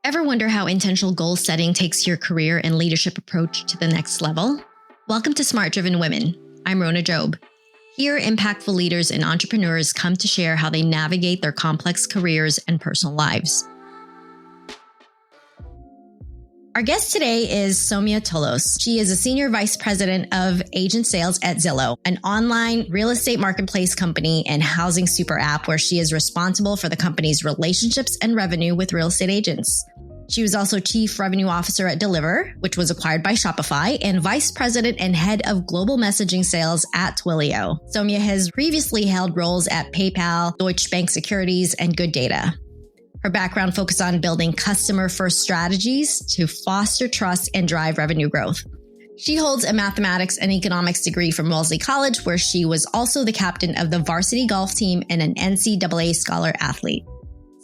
Ever wonder how intentional goal setting takes your career and leadership approach to the next level? Welcome to Smart Driven Women. I'm Rona Job. Here, impactful leaders and entrepreneurs come to share how they navigate their complex careers and personal lives. Our guest today is Soumya Tulloss. She is a senior vice president of agent sales at Zillow, an online real estate marketplace company and housing super app where she is responsible for the company's relationships and revenue with real estate agents. She was also chief revenue officer at Deliver, which was acquired by Shopify, and vice president and head of global messaging sales at Twilio. Soumya has previously held roles at PayPal, Deutsche Bank Securities, and Good Data. Her background focused on building customer-first strategies to foster trust and drive revenue growth. She holds a mathematics and economics degree from Wellesley College, where she was also the captain of the varsity golf team and an NCAA scholar athlete.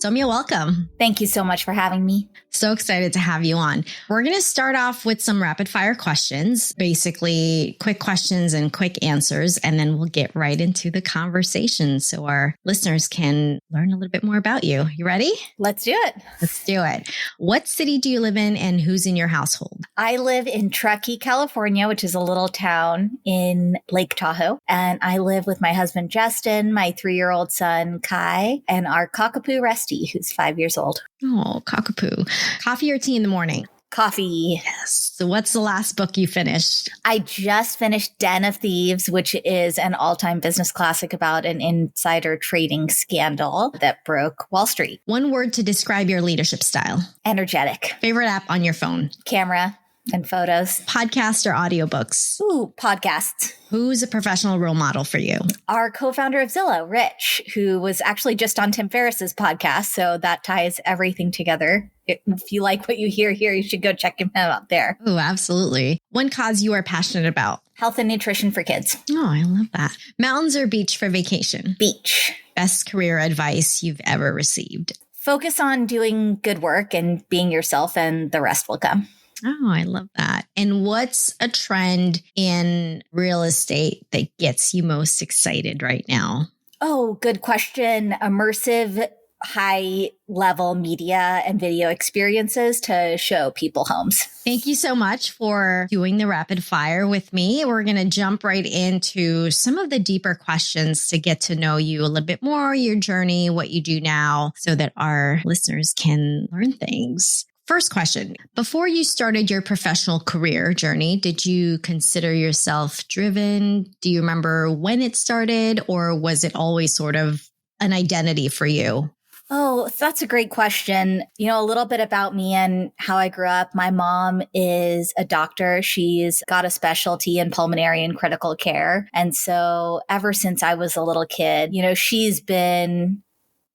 Soumya, welcome. Thank you so much for having me. So excited to have you on. We're going to start off with some rapid fire questions, basically quick questions and quick answers, and then we'll get right into the conversation so our listeners can learn a little bit more about you. You ready? Let's do it. Let's do it. What city do you live in and who's in your household? I live in Truckee, California, which is a little town in Lake Tahoe. And I live with my husband, Justin, my 3-year-old son, Kai, and our cockapoo, Rusty, who's 5 years old. Oh, cockapoo. Coffee or tea in the morning? Coffee. Yes. So what's the last book you finished? I just finished Den of Thieves, which is an all-time business classic about an insider trading scandal that broke Wall Street. One word to describe your leadership style. Energetic. Favorite app on your phone? Camera and photos. Podcast or audiobooks? Ooh, podcasts. Who's a professional role model for you? Our co-founder of Zillow, Rich, who was actually just on Tim Ferriss's podcast. So that ties everything together. If you like what you hear here, you should go check him out there. Oh, absolutely. One cause you are passionate about? Health and nutrition for kids. Oh, I love that. Mountains or beach for vacation? Beach. Best career advice you've ever received? Focus on doing good work and being yourself, and the rest will come. Oh, I love that. And what's a trend in real estate that gets you most excited right now? Oh, good question. Immersive, high-level media and video experiences to show people homes. Thank you so much for doing the rapid fire with me. We're going to jump right into some of the deeper questions to get to know you a little bit more, your journey, what you do now, so that our listeners can learn things. First question, before you started your professional career journey, did you consider yourself driven? Do you remember when it started, or was it always sort of an identity for you? Oh, that's a great question. You know, a little bit about me and how I grew up. My mom is a doctor. She's got a specialty in pulmonary and critical care. And so ever since I was a little kid, you know, she's been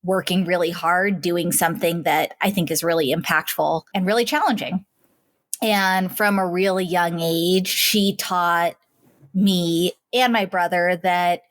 working really hard, doing something that I think is really impactful and really challenging. And from a really young age, she taught me and my brother that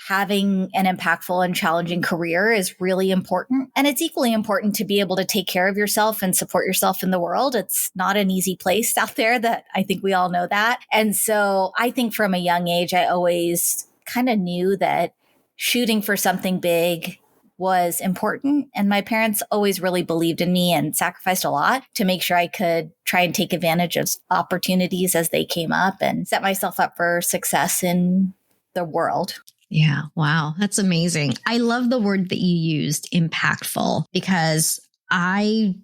having an impactful and challenging career is really important. And it's equally important to be able to take care of yourself and support yourself in the world. It's not an easy place out there, that I think we all know that. And so I think from a young age, I always kind of knew that shooting for something big was important. And my parents always really believed in me and sacrificed a lot to make sure I could try and take advantage of opportunities as they came up and set myself up for success in the world. Yeah. Wow. That's amazing. I love the word that you used, impactful, because I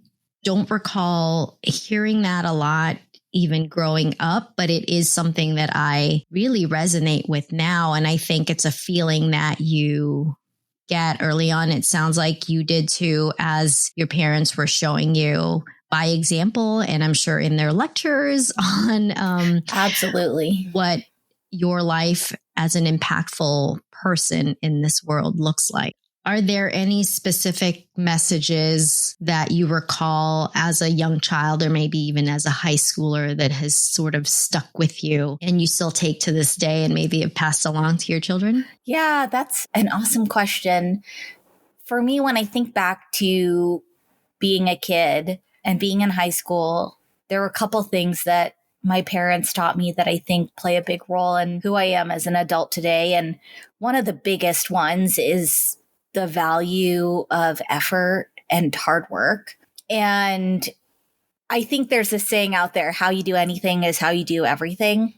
don't recall hearing that a lot even growing up, but it is something that I really resonate with now. And I think it's a feeling that you get early on. It sounds like you did too, as your parents were showing you by example, and I'm sure in their lectures on absolutely what your life as an impactful person in this world looks like. Are there any specific messages that you recall as a young child or maybe even as a high schooler that has sort of stuck with you and you still take to this day and maybe have passed along to your children? Yeah, that's an awesome question. For me, when I think back to being a kid and being in high school, there were a couple things that my parents taught me that I think play a big role in who I am as an adult today. And one of the biggest ones is the value of effort and hard work. And I think there's a saying out there, how you do anything is how you do everything.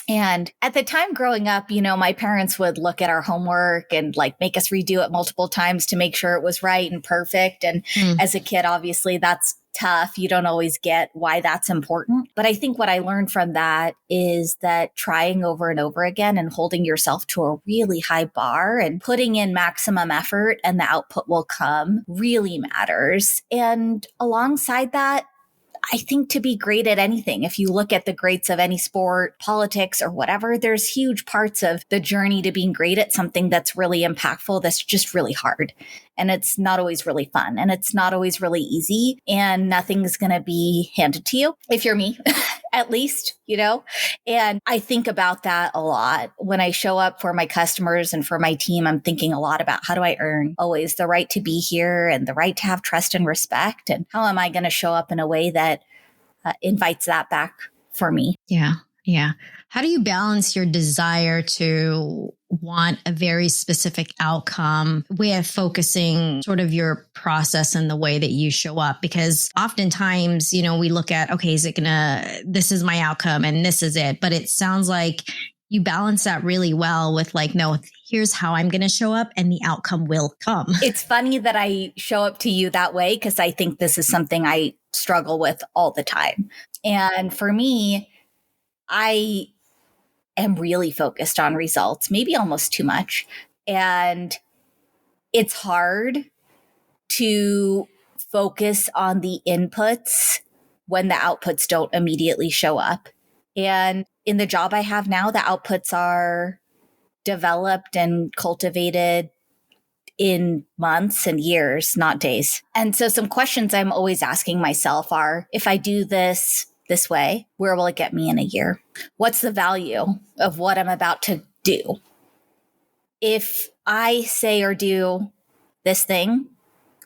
And at the time growing up, my parents would look at our homework and like make us redo it multiple times to make sure it was right and perfect. And as a kid, obviously that's tough. You don't always get why that's important. But I think what I learned from that is that trying over and over again and holding yourself to a really high bar and putting in maximum effort and the output will come really matters. And alongside that, I think to be great at anything, if you look at the greats of any sport, politics, or whatever, there's huge parts of the journey to being great at something that's really impactful, that's just really hard. And it's not always really fun. And it's not always really easy. And nothing's going to be handed to you, if you're me, at least, And I think about that a lot. When I show up for my customers and for my team, I'm thinking a lot about how do I earn always the right to be here and the right to have trust and respect? And how am I going to show up in a way that invites that back for me? Yeah. Yeah. How do you balance your desire to want a very specific outcome with focusing sort of your process and the way that you show up? Because oftentimes, we look at, okay, this is my outcome and this is it. But it sounds like you balance that really well with like, no, here's how I'm going to show up and the outcome will come. It's funny that I show up to you that way because I think this is something I struggle with all the time. And for me, I am really focused on results, maybe almost too much. And it's hard to focus on the inputs when the outputs don't immediately show up. And in the job I have now, the outputs are developed and cultivated in months and years, not days. And so some questions I'm always asking myself are, if I do this way, where will it get me in a year? What's the value of what I'm about to do? If I say or do this thing,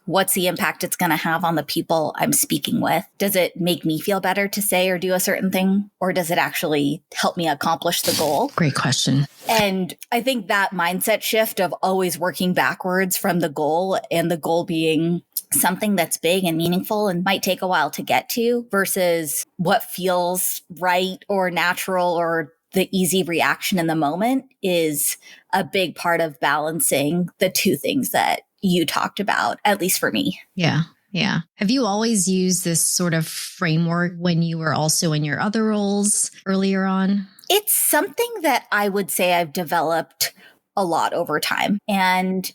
what's the impact it's going to have on the people I'm speaking with? Does it make me feel better to say or do a certain thing? Or does it actually help me accomplish the goal? Great question. And I think that mindset shift of always working backwards from the goal, and the goal being something that's big and meaningful and might take a while to get to, versus what feels right or natural or the easy reaction in the moment, is a big part of balancing the two things that you talked about, at least for me. Yeah. Yeah. Have you always used this sort of framework when you were also in your other roles earlier on? It's something that I would say I've developed a lot over time. And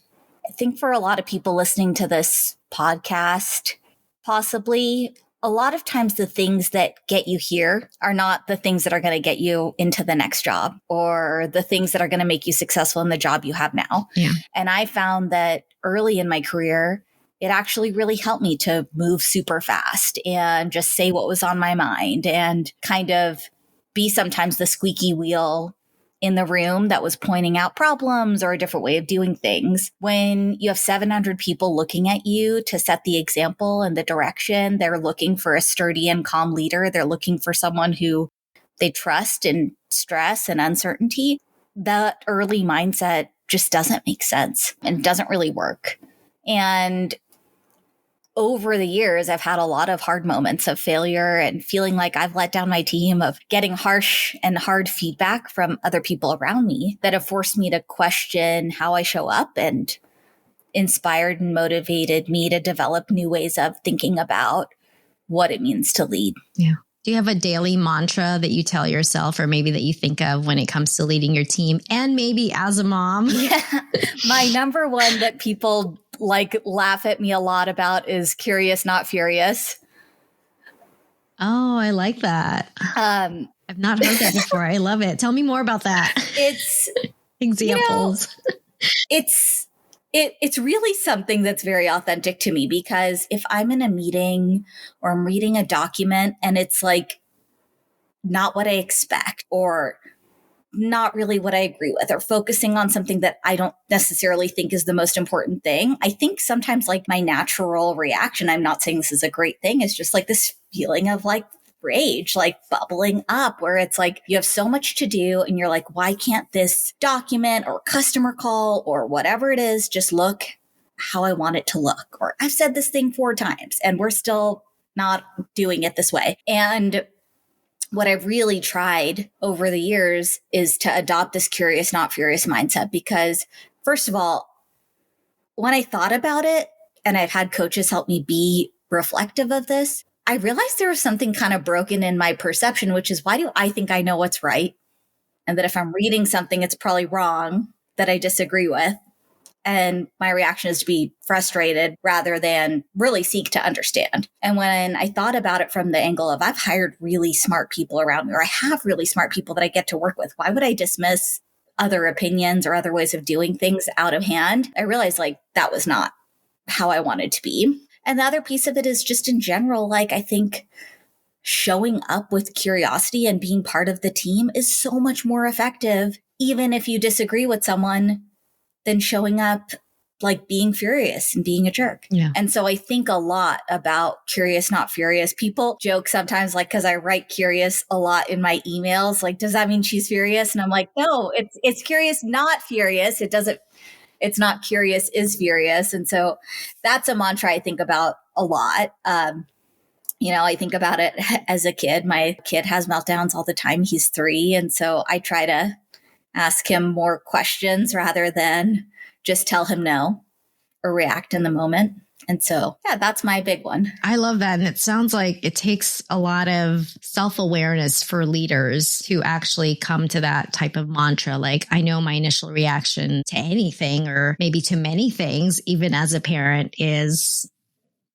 I think for a lot of people listening to this podcast, possibly, a lot of times the things that get you here are not the things that are going to get you into the next job or the things that are going to make you successful in the job you have now. Yeah. And I found that early in my career, it actually really helped me to move super fast and just say what was on my mind and kind of be sometimes the squeaky wheel in the room that was pointing out problems or a different way of doing things. When you have 700 people looking at you to set the example and the direction, they're looking for a sturdy and calm leader. They're looking for someone who they trust in stress and uncertainty. That early mindset just doesn't make sense and doesn't really work. And over the years, I've had a lot of hard moments of failure and feeling like I've let down my team, of getting harsh and hard feedback from other people around me that have forced me to question how I show up and inspired and motivated me to develop new ways of thinking about what it means to lead. Yeah. Do you have a daily mantra that you tell yourself, or maybe that you think of when it comes to leading your team and maybe as a mom? Yeah. My number one that people laugh at me a lot about is curious, not furious. Oh, I like that. I've not heard that before. I love it. Tell me more about that. It's examples. It's really something that's very authentic to me, because if I'm in a meeting or I'm reading a document and it's like not what I expect or not really what I agree with, or focusing on something that I don't necessarily think is the most important thing, I think sometimes like my natural reaction, I'm not saying this is a great thing, is just like this feeling of like rage, like bubbling up, where it's like you have so much to do and you're like, why can't this document or customer call or whatever it is just look how I want it to look, or I've said this thing 4 times and we're still not doing it this way. And what I've really tried over the years is to adopt this curious, not furious mindset, because first of all, when I thought about it, and I've had coaches help me be reflective of this, I realized there was something kind of broken in my perception, which is, why do I think I know what's right? And that if I'm reading something, it's probably wrong that I disagree with. And my reaction is to be frustrated rather than really seek to understand. And when I thought about it from the angle of, I've hired really smart people around me, or I have really smart people that I get to work with, why would I dismiss other opinions or other ways of doing things out of hand? I realized like that was not how I wanted to be. And the other piece of it is just in general, like I think showing up with curiosity and being part of the team is so much more effective, even if you disagree with someone, than showing up like being furious and being a jerk. Yeah. And so I think a lot about curious, not furious. People joke sometimes, like, because I write curious a lot in my emails, like, does that mean she's furious? And I'm like, no, it's curious, not furious. It's not curious is furious. And so that's a mantra I think about a lot. I think about it as a kid. My kid has meltdowns all the time. He's 3. And so I try to ask him more questions rather than just tell him no or react in the moment. And so, yeah, that's my big one. I love that. And it sounds like it takes a lot of self-awareness for leaders to actually come to that type of mantra. Like, I know my initial reaction to anything, or maybe to many things, even as a parent, is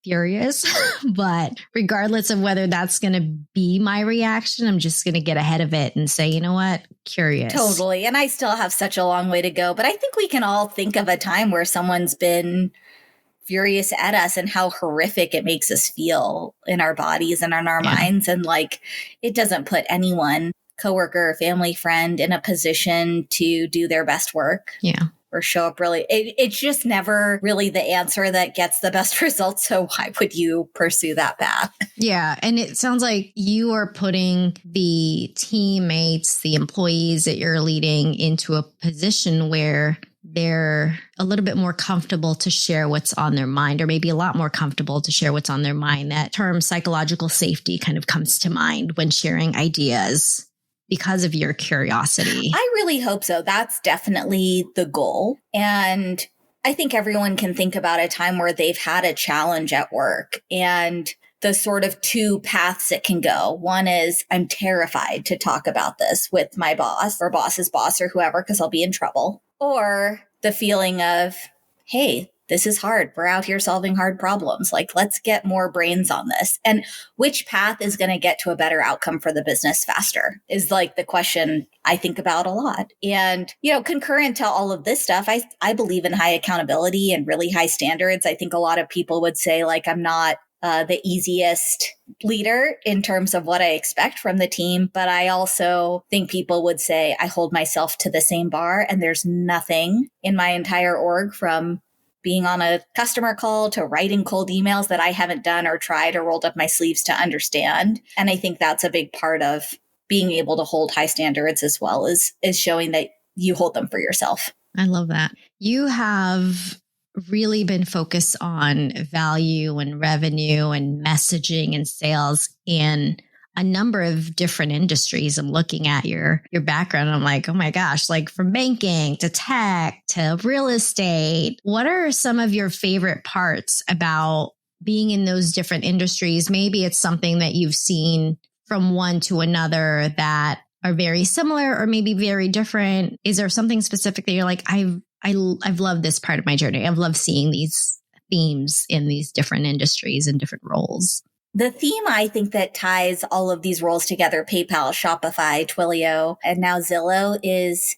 furious. But regardless of whether that's going to be my reaction, I'm just going to get ahead of it and say, you know what? Curious. Totally. And I still have such a long way to go. But I think we can all think of a time where someone's been furious at us and how horrific it makes us feel in our bodies and in our minds. And like, it doesn't put anyone, coworker, family, friend, in a position to do their best work. Yeah. Or show up really. It's just never really the answer that gets the best results. So why would you pursue that path? Yeah. And it sounds like you are putting the teammates, the employees that you're leading, into a position where they're a little bit more comfortable to share what's on their mind, or maybe a lot more comfortable to share what's on their mind. That term psychological safety kind of comes to mind when sharing ideas, because of your curiosity. I really hope so. That's definitely the goal. And I think everyone can think about a time where they've had a challenge at work, and the sort of 2 paths it can go. One is, I'm terrified to talk about this with my boss or boss's boss or whoever, because I'll be in trouble. Or the feeling of, hey, this is hard. We're out here solving hard problems. Like, let's get more brains on this. And which path is going to get to a better outcome for the business faster is like the question I think about a lot. And, concurrent to all of this stuff, I believe in high accountability and really high standards. I think a lot of people would say, like, I'm not the easiest leader in terms of what I expect from the team. But I also think people would say I hold myself to the same bar, and there's nothing in my entire org, from being on a customer call to writing cold emails, that I haven't done or tried or rolled up my sleeves to understand. And I think that's a big part of being able to hold high standards, as well as showing that you hold them for yourself. I love that. You have really been focused on value and revenue and messaging and sales in a number of different industries. I'm looking at your background. I'm like, oh my gosh, like from banking to tech to real estate. What are some of your favorite parts about being in those different industries? Maybe it's something that you've seen from one to another that are very similar, or maybe very different. Is there something specific that you're like, I've loved this part of my journey. I've loved seeing these themes in these different industries and different roles? The theme, I think, that ties all of these roles together, PayPal, Shopify, Twilio, and now Zillow, is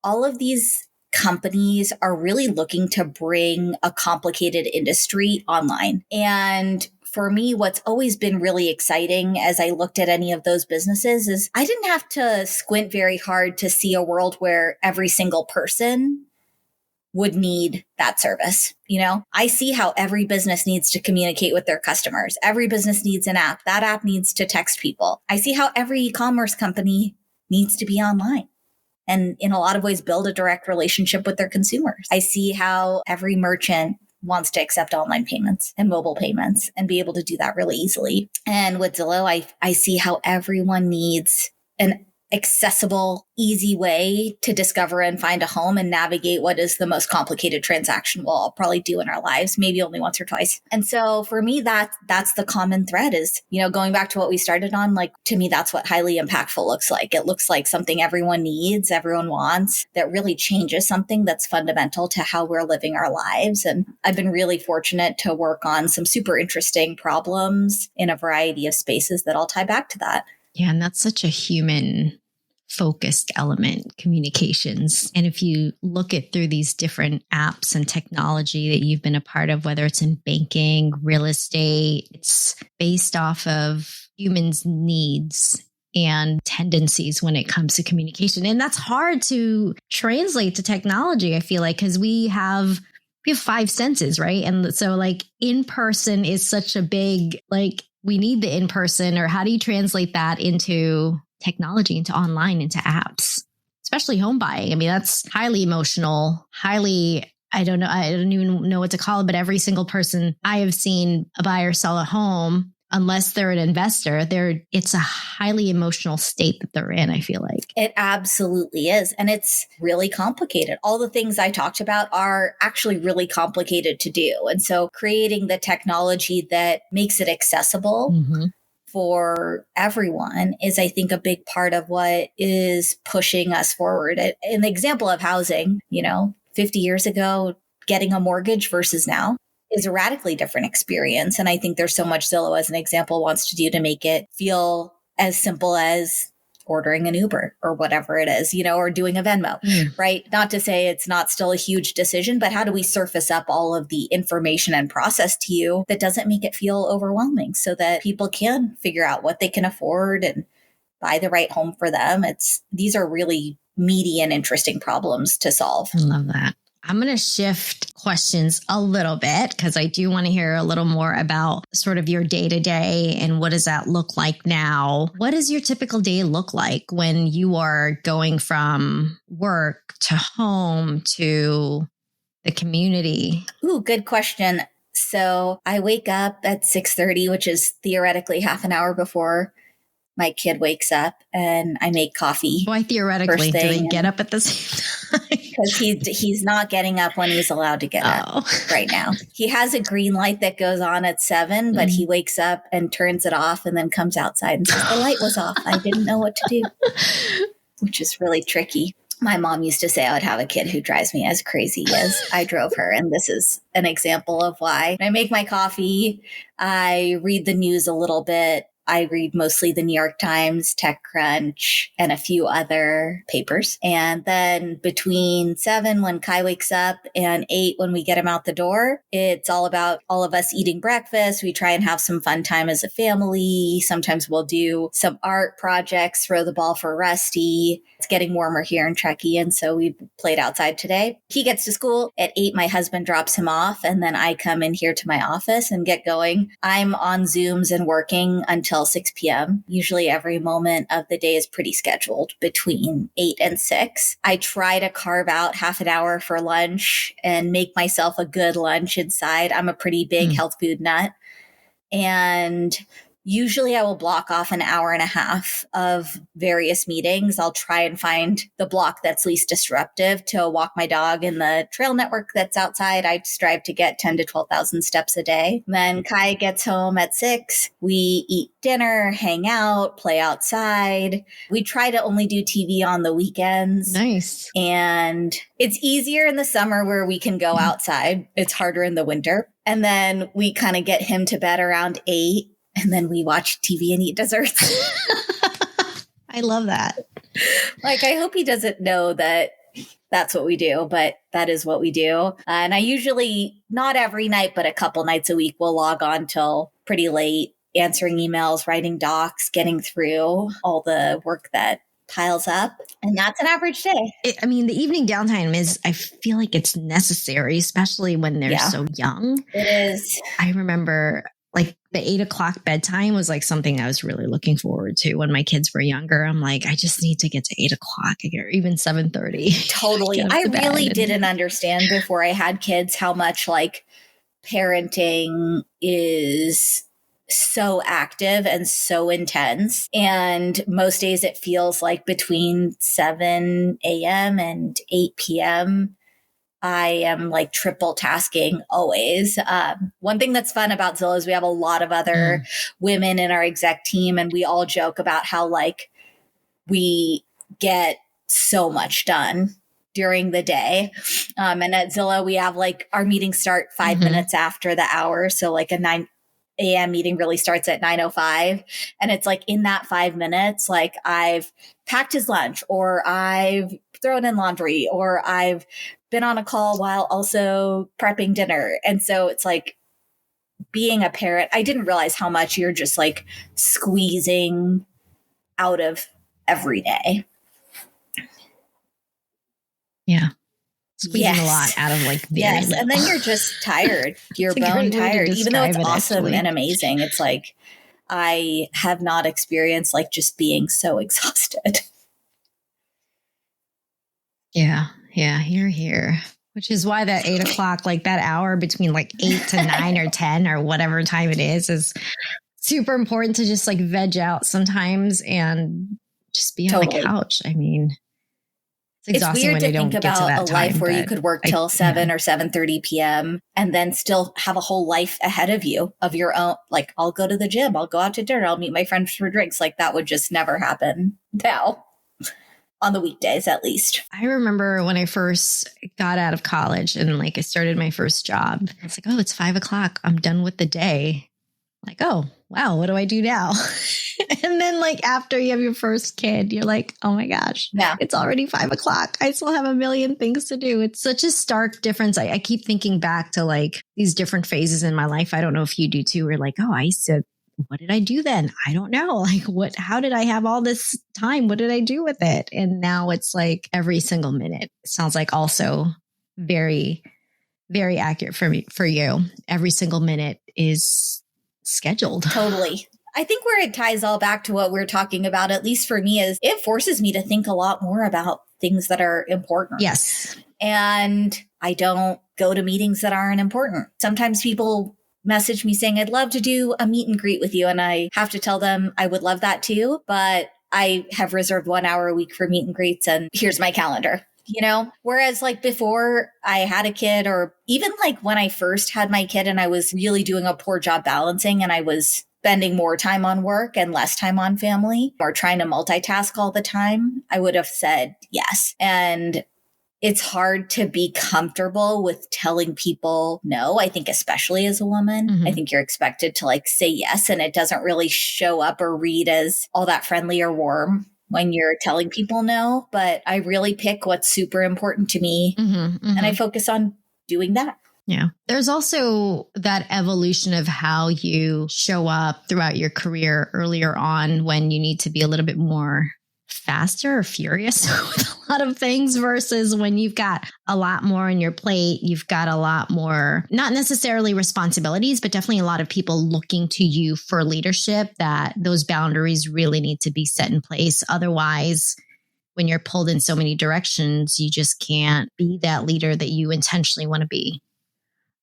all of these companies are really looking to bring a complicated industry online. And for me, what's always been really exciting as I looked at any of those businesses is I didn't have to squint very hard to see a world where every single person would need that service. I see how every business needs to communicate with their customers. Every business needs an app. That app needs to text people. I see how every e-commerce company needs to be online and in a lot of ways build a direct relationship with their consumers. I see how every merchant wants to accept online payments and mobile payments and be able to do that really easily. And with Zillow, I see how everyone needs an accessible, easy way to discover and find a home and navigate what is the most complicated transaction we'll all probably do in our lives, maybe only once or twice. And so for me, that's the common thread is, going back to what we started on, like, to me, that's what highly impactful looks like. It looks like something everyone needs, everyone wants, that really changes something that's fundamental to how we're living our lives. And I've been really fortunate to work on some super interesting problems in a variety of spaces that all tie back to that. Yeah. And that's such a human focused element, communications. And if you look at through these different apps and technology that you've been a part of, whether it's in banking, real estate, it's based off of humans' needs and tendencies when it comes to communication. And that's hard to translate to technology, I feel like, because we have five senses, right? And so like in person is such a big, like, we need the in person, or how do you translate that into technology, into online, into apps, especially home buying? I mean, that's highly emotional, I don't even know what to call it, but every single person I have seen a buyer sell a home, unless they're an investor, it's a highly emotional state that they're in, I feel like. It absolutely is. And it's really complicated. All the things I talked about are actually really complicated to do. And so creating the technology that makes it accessible for everyone is, I think, a big part of what is pushing us forward. An example of housing, 50 years ago, getting a mortgage versus now is a radically different experience. And I think there's so much Zillow, as an example, wants to do to make it feel as simple as ordering an Uber or whatever it is, or doing a Venmo, right? Not to say it's not still a huge decision, but how do we surface up all of the information and process to you that doesn't make it feel overwhelming so that people can figure out what they can afford and buy the right home for them? These are really meaty and interesting problems to solve. I love that. I'm going to shift questions a little bit because I do want to hear a little more about sort of your day to day and what does that look like now? What does your typical day look like when you are going from work to home to the community? Ooh, good question. So I wake up at 6:30, which is theoretically half an hour before my kid wakes up, and I make coffee. Why theoretically? Do they get up at the same time? Because he's not getting up when he's allowed to get up right now. He has a green light that goes on at 7, but he wakes up and turns it off and then comes outside and says, the light was off. I didn't know what to do, which is really tricky. My mom used to say I would have a kid who drives me as crazy as I drove her. And this is an example of why. I make my coffee. I read the news a little bit. I read mostly the New York Times, TechCrunch, and a few other papers. And then between 7 when Kai wakes up and 8 when we get him out the door, it's all about all of us eating breakfast. We try and have some fun time as a family. Sometimes we'll do some art projects, throw the ball for Rusty. It's getting warmer here in Truckee, and so we played outside today. He gets to school at 8. My husband drops him off, and then I come in here to my office and get going. I'm on Zooms and working until 6 p.m. Usually every moment of the day is pretty scheduled between 8 and 6. I try to carve out half an hour for lunch and make myself a good lunch inside. I'm a pretty big health food nut. And usually I will block off an hour and a half of various meetings. I'll try and find the block that's least disruptive to walk my dog in the trail network that's outside. I strive to get 10 to 12,000 steps a day. Then Kai gets home at 6. We eat dinner, hang out, play outside. We try to only do TV on the weekends. Nice. And it's easier in the summer where we can go outside. It's harder in the winter. And then we kind of get him to bed around 8. And then we watch TV and eat desserts. I love that. Like, I hope he doesn't know that that's what we do, but that is what we do. And I usually, not every night, but a couple nights a week, will log on till pretty late, answering emails, writing docs, getting through all the work that piles up. And that's an average day. The evening downtime is, I feel like it's necessary, especially when they're so young. It is. I remember like the 8 o'clock bedtime was like something I was really looking forward to when my kids were younger. I'm like, I just need to get to 8 o'clock or even 7:30. Totally. I really didn't understand before I had kids how much like parenting is so active and so intense. And most days it feels like between 7 a.m. and 8 p.m. I am like triple tasking always. One thing that's fun about Zillow is we have a lot of other women in our exec team, and we all joke about how like we get so much done during the day. And at Zillow, we have like our meetings start 5 minutes after the hour. So like a 9 a.m. meeting really starts at 9:05. And it's like in that 5 minutes, like I've packed his lunch, or I've thrown in laundry, or I've been on a call while also prepping dinner. And so it's like being a parent, I didn't realize how much you're just like squeezing out of every day. Yeah. Squeezing a lot out of like very little. And then you're just tired. You're bone tired, even though it's awesome and amazing. It's like, I have not experienced like just being so exhausted. Yeah. Yeah. Here. Which is why that 8 o'clock, like that hour between like 8 to 9 or 10 or whatever time it is super important to just like veg out sometimes and just be on the couch. I mean, it's weird to think about a life where you could work till 7 or 7:30 p.m. and then still have a whole life ahead of you of your own. Like, I'll go to the gym, I'll go out to dinner, I'll meet my friends for drinks. Like that would just never happen now, on the weekdays at least. I remember when I first got out of college and like I started my first job, I was like, oh, it's 5 o'clock. I'm done with the day. Like, oh, wow, what do I do now? And then like after you have your first kid, you're like, oh my gosh, it's already 5 o'clock. I still have a million things to do. It's such a stark difference. I keep thinking back to like these different phases in my life. I don't know if you do too. We're like, oh, I used to, what did I do then? I don't know. Like how did I have all this time? What did I do with it? And now it's like every single minute. It sounds like also very, very accurate for you. Every single minute is scheduled. Totally. I think where it ties all back to what we're talking about, at least for me, is it forces me to think a lot more about things that are important. Yes. And I don't go to meetings that aren't important. Sometimes people message me saying, I'd love to do a meet and greet with you. And I have to tell them I would love that too, but I have reserved 1 hour a week for meet and greets and here's my calendar. You know, whereas like before I had a kid, or even like when I first had my kid and I was really doing a poor job balancing and I was spending more time on work and less time on family or trying to multitask all the time, I would have said yes. And it's hard to be comfortable with telling people no. I think especially as a woman, I think you're expected to like say yes, and it doesn't really show up or read as all that friendly or warm when you're telling people no, but I really pick what's super important to me and I focus on doing that. Yeah. There's also that evolution of how you show up throughout your career earlier on when you need to be a little bit more faster or furious with a lot of things versus when you've got a lot more on your plate. You've got a lot more, not necessarily responsibilities, but definitely a lot of people looking to you for leadership, that those boundaries really need to be set in place. Otherwise, when you're pulled in so many directions, you just can't be that leader that you intentionally want to be.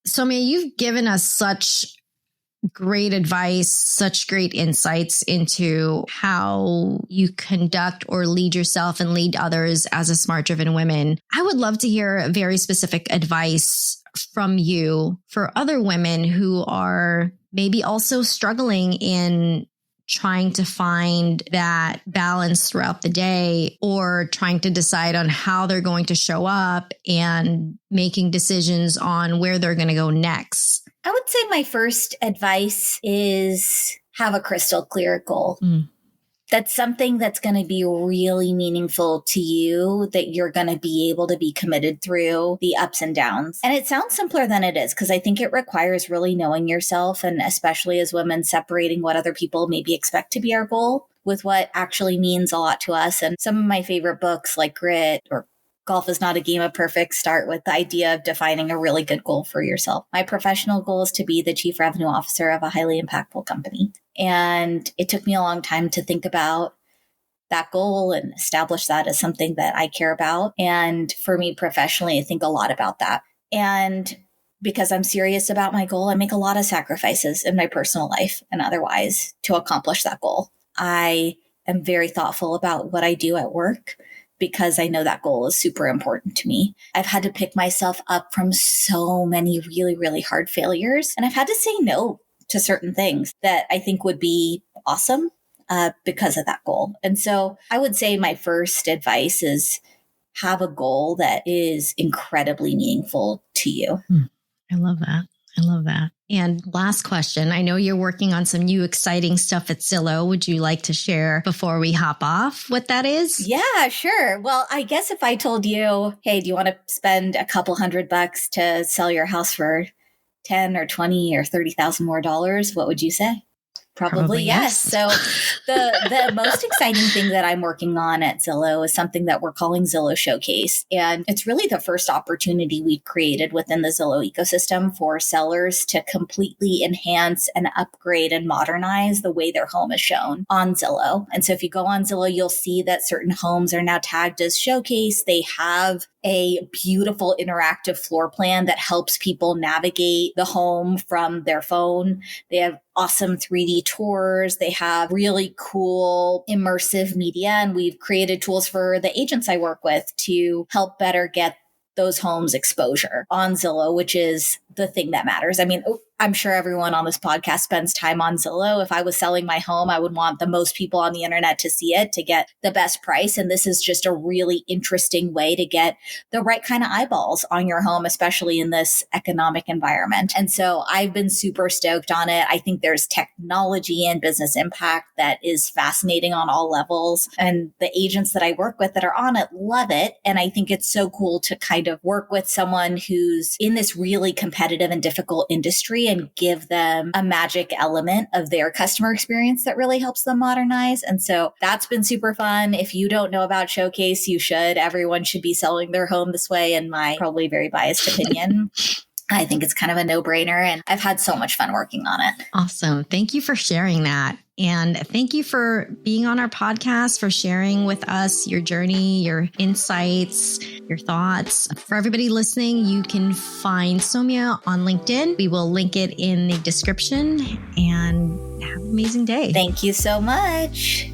Soumya, you've given us such great advice, such great insights into how you conduct or lead yourself and lead others as a smart driven woman. I would love to hear very specific advice from you for other women who are maybe also struggling in trying to find that balance throughout the day, or trying to decide on how they're going to show up and making decisions on where they're going to go next. I would say my first advice is have a crystal clear goal. That's something that's going to be really meaningful to you, that you're going to be able to be committed through the ups and downs. And it sounds simpler than it is, because I think it requires really knowing yourself, and especially as women, separating what other people maybe expect to be our goal with what actually means a lot to us. And some of my favorite books like Grit or Golf is Not a Game of Perfect start with the idea of defining a really good goal for yourself. My professional goal is to be the chief revenue officer of a highly impactful company. And it took me a long time to think about that goal and establish that as something that I care about. And for me professionally, I think a lot about that. And because I'm serious about my goal, I make a lot of sacrifices in my personal life and otherwise to accomplish that goal. I am very thoughtful about what I do at work because I know that goal is super important to me. I've had to pick myself up from so many really, really hard failures. And I've had to say no to certain things that I think would be awesome because of that goal. And so I would say my first advice is have a goal that is incredibly meaningful to you. I love that. I love that. And last question. I know you're working on some new exciting stuff at Zillow. Would you like to share before we hop off what that is? Yeah, sure. Well, I guess if I told you, hey, do you want to spend a couple $100 to sell your house for 10 or 20 or 30,000 more dollars, what would you say? Probably yes. So the most exciting thing that I'm working on at Zillow is something that we're calling Zillow Showcase. And it's really the first opportunity we've created within the Zillow ecosystem for sellers to completely enhance and upgrade and modernize the way their home is shown on Zillow. And so if you go on Zillow, you'll see that certain homes are now tagged as Showcase. They have a beautiful interactive floor plan that helps people navigate the home from their phone. They have awesome 3D tours. They have really cool immersive media. And we've created tools for the agents I work with to help better get those homes exposure on Zillow, which is the thing that matters. I mean, I'm sure everyone on this podcast spends time on Zillow. If I was selling my home, I would want the most people on the internet to see it to get the best price. And this is just a really interesting way to get the right kind of eyeballs on your home, especially in this economic environment. And so I've been super stoked on it. I think there's technology and business impact that is fascinating on all levels. And the agents that I work with that are on it love it. And I think it's so cool to kind of work with someone who's in this really competitive and difficult industry and give them a magic element of their customer experience that really helps them modernize. And so that's been super fun. If you don't know about Showcase, you should. Everyone should be selling their home this way, in my probably very biased opinion. I think it's kind of a no-brainer, and I've had so much fun working on it. Awesome. Thank you for sharing that. And thank you for being on our podcast, for sharing with us your journey, your insights, your thoughts. For everybody listening, you can find Soumya on LinkedIn. We will link it in the description, and have an amazing day. Thank you so much.